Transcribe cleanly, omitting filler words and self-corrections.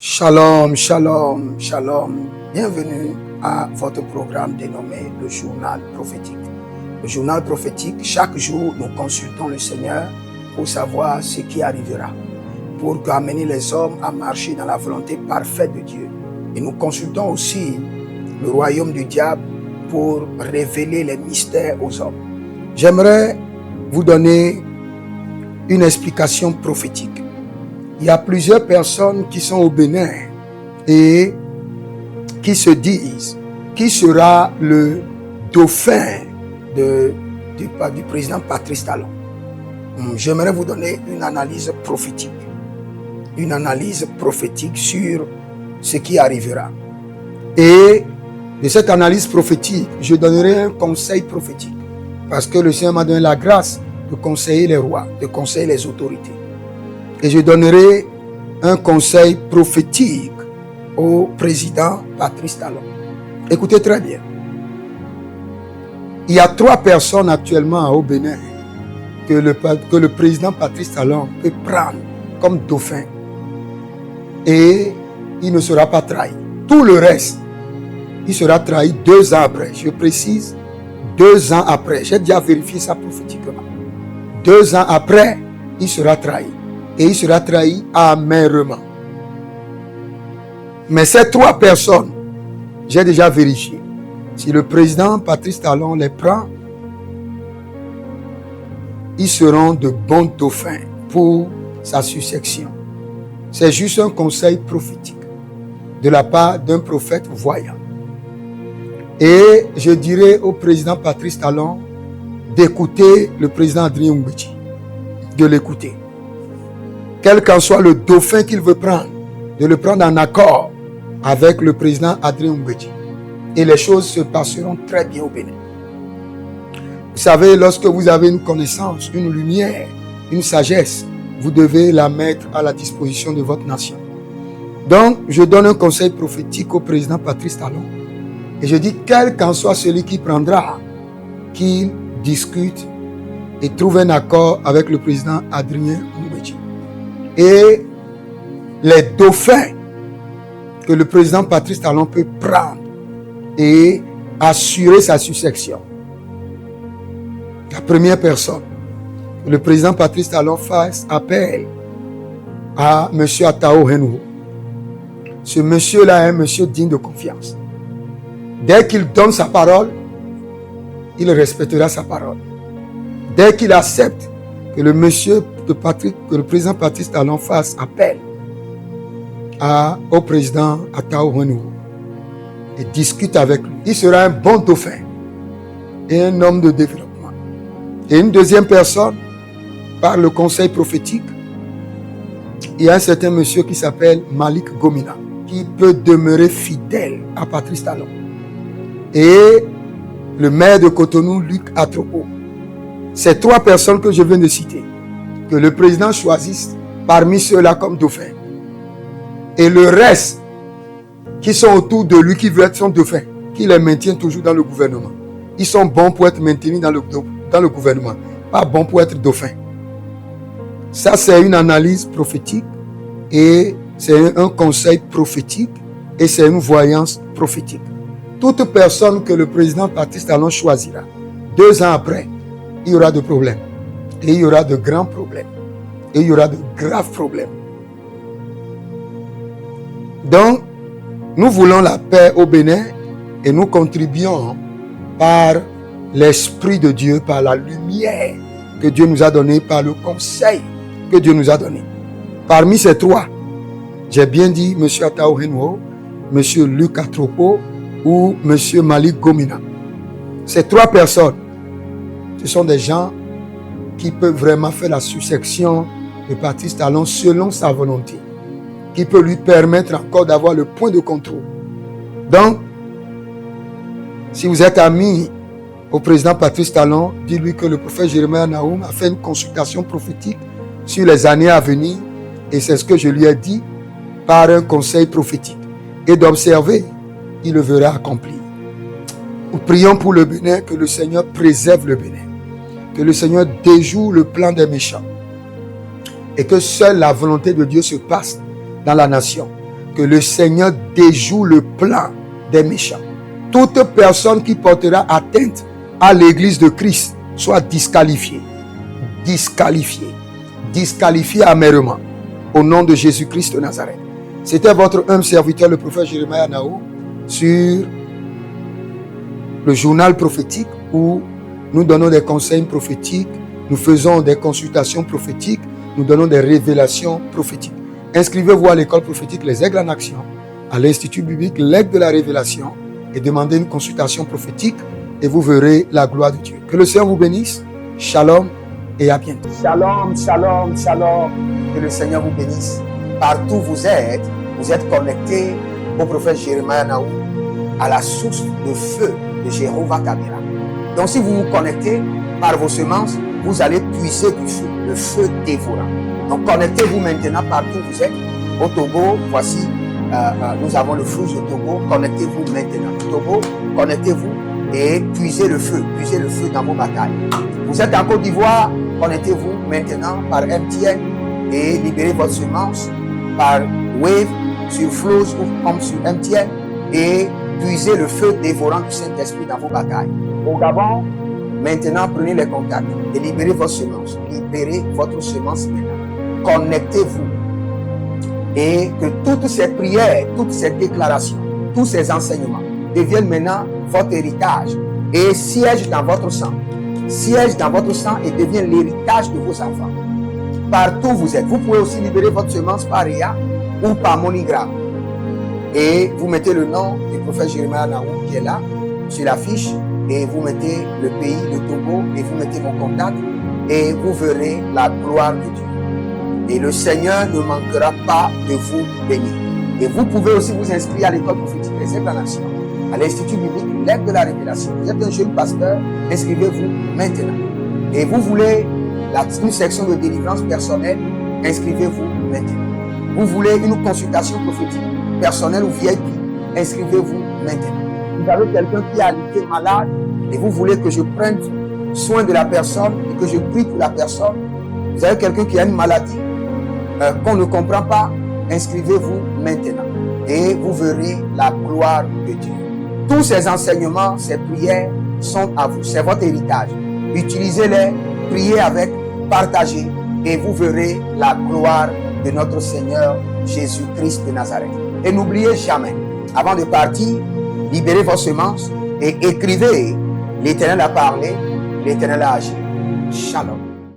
Shalom, shalom, shalom. Bienvenue à votre programme dénommé le journal prophétique. Le journal prophétique, chaque jour, nous consultons le Seigneur pour savoir ce qui arrivera, pour amener les hommes à marcher dans la volonté parfaite de Dieu. Et nous consultons aussi le royaume du diable pour révéler les mystères aux hommes. J'aimerais vous donner une explication prophétique. Il y a plusieurs personnes qui sont au Bénin et qui se disent qui sera le dauphin du président Patrice Talon. J'aimerais vous donner une analyse prophétique. Une analyse prophétique sur ce qui arrivera. Et de cette analyse prophétique, je donnerai un conseil prophétique. Parce que le Seigneur m'a donné la grâce de conseiller les rois, de conseiller les autorités. Et je donnerai un conseil prophétique au président Patrice Talon. Écoutez très bien. Il y a 3 personnes actuellement au Bénin que le président Patrice Talon peut prendre comme dauphin. Et il ne sera pas trahi. Tout le reste, il sera trahi 2 ans après. Je précise, 2 ans après. J'ai déjà vérifié ça prophétiquement. 2 ans après, il sera trahi. Et il sera trahi amèrement. Mais ces 3 personnes, j'ai déjà vérifié. Si le président Patrice Talon les prend, ils seront de bons dauphins pour sa succession. C'est juste un conseil prophétique de la part d'un prophète voyant. Et je dirais au président Patrice Talon d'écouter le président Adrien Mbeki, de l'écouter. Quel qu'en soit le dauphin qu'il veut prendre, de le prendre en accord avec le président Adrien Mbeki. Et les choses se passeront très bien au Bénin. Vous savez, lorsque vous avez une connaissance, une lumière, une sagesse, vous devez la mettre à la disposition de votre nation. Donc, je donne un conseil prophétique au président Patrice Talon. Et je dis, quel qu'en soit celui qui prendra, qu'il discute et trouve un accord avec le président Adrien Mbeki. Et les dauphins que le président Patrice Talon peut prendre et assurer sa succession. La première personne, que le président Patrice Talon fasse appel à M. Atao Renouveau. Ce monsieur-là est un monsieur digne de confiance. Dès qu'il donne sa parole, il respectera sa parole. Dès qu'il accepte que le président Patrice Talon fasse appel au président Atao Renouveau et discute avec lui, il sera un bon dauphin et un homme de développement. Et une deuxième personne, par le conseil prophétique, il y a un certain monsieur qui s'appelle Malik Gomina, qui peut demeurer fidèle à Patrice Talon. Et le maire de Cotonou, Luc Atropo. Ces 3 personnes que je viens de citer, que le président choisisse parmi ceux-là comme dauphin. Et le reste, qui sont autour de lui, qui veulent être son dauphin, qui les maintient toujours dans le gouvernement. Ils sont bons pour être maintenus dans le gouvernement, pas bons pour être dauphin. Ça, c'est une analyse prophétique et c'est un conseil prophétique et c'est une voyance prophétique. Toute personne que le président Patrice Talon choisira, 2 ans après, il y aura de problèmes. Et il y aura de grands problèmes. Et il y aura de graves problèmes. Donc, nous voulons la paix au Bénin et nous contribuons par l'Esprit de Dieu, par la lumière que Dieu nous a donnée, par le conseil que Dieu nous a donné. Parmi ces 3, j'ai bien dit M. Atao Renouveau, M. Luc Atropo ou M. Malik Gomina. Ces 3 personnes, ce sont des gens qui peuvent vraiment faire la succession de Patrice Talon selon sa volonté, qui peut lui permettre encore d'avoir le point de contrôle. Donc, si vous êtes ami au président Patrice Talon, dites-lui que le prophète Jérémie Naoum a fait une consultation prophétique sur les années à venir, et c'est ce que je lui ai dit par un conseil prophétique. Et d'observer, il le verra accompli. Nous prions pour le Bénin, que le Seigneur préserve le Bénin, que le Seigneur déjoue le plan des méchants, et que seule la volonté de Dieu se passe dans la nation. que le Seigneur déjoue le plan des méchants. Toute personne qui portera atteinte à l'église de Christ soit disqualifiée. Disqualifiée amèrement. Au nom de Jésus-Christ de Nazareth. C'était votre humble serviteur, le prophète Jérémie Nahou, sur le journal prophétique où nous donnons des conseils prophétiques, nous faisons des consultations prophétiques, nous donnons des révélations prophétiques. Inscrivez-vous à l'école prophétique Les Aigles en Action, à l'Institut biblique L'Aigle de la Révélation et demandez une consultation prophétique et vous verrez la gloire de Dieu. Que le Seigneur vous bénisse. Shalom et à bientôt. Shalom, shalom, shalom. Que le Seigneur vous bénisse. Partout où vous êtes connectés au prophète Jérémie Nahou, à la source de feu de Jéhovah Kamera. Donc si vous vous connectez par vos semences, vous allez puiser du feu, le feu dévorant. Donc connectez-vous maintenant partout où vous êtes. Au Togo, voici, nous avons le flux de Togo. Connectez-vous maintenant. Togo, connectez-vous et puisez le feu dans vos batailles. Vous êtes en Côte d'Ivoire, connectez-vous maintenant par MTN et libérez votre semence par Wave sur Flows ou comme sur MTN et puisez le feu dévorant du Saint-Esprit dans vos batailles. Au Gabon, maintenant prenez les contacts et libérez votre semence. Libérez votre semence maintenant. Connectez-vous et que toutes ces prières, toutes ces déclarations, tous ces enseignements deviennent maintenant votre héritage et siègent dans votre sang. Siège dans votre sang et devient l'héritage de vos enfants. Partout où vous êtes, vous pouvez aussi libérer votre semence par RIA ou par MoneyGram. Et vous mettez le nom du prophète Jérémie Nahou qui est là, sur la fiche, et vous mettez le pays, le Togo, et vous mettez vos contacts, et vous verrez la gloire de Dieu. Et le Seigneur ne manquera pas de vous bénir. Et vous pouvez aussi vous inscrire à l'école prophétique Les Aigles en Action, à l'Institut biblique L'Aigle de la Révélation. Vous êtes un jeune pasteur, inscrivez-vous maintenant. Et vous voulez une section de délivrance personnelle, inscrivez-vous maintenant. Vous voulez une consultation prophétique personnelle ou VIP, inscrivez-vous maintenant. Vous avez quelqu'un qui a été malade et vous voulez que je prenne soin de la personne et que je prie pour la personne. Vous avez quelqu'un qui a une maladie qu'on ne comprend pas, inscrivez-vous maintenant et vous verrez la gloire de Dieu. Tous ces enseignements, ces prières sont à vous, c'est votre héritage. Utilisez-les, priez avec, partagez et vous verrez la gloire de notre Seigneur Jésus-Christ de Nazareth. Et n'oubliez jamais, avant de partir, libérez vos semences et écrivez: l'Éternel a parlé, l'Éternel a agi. Shalom.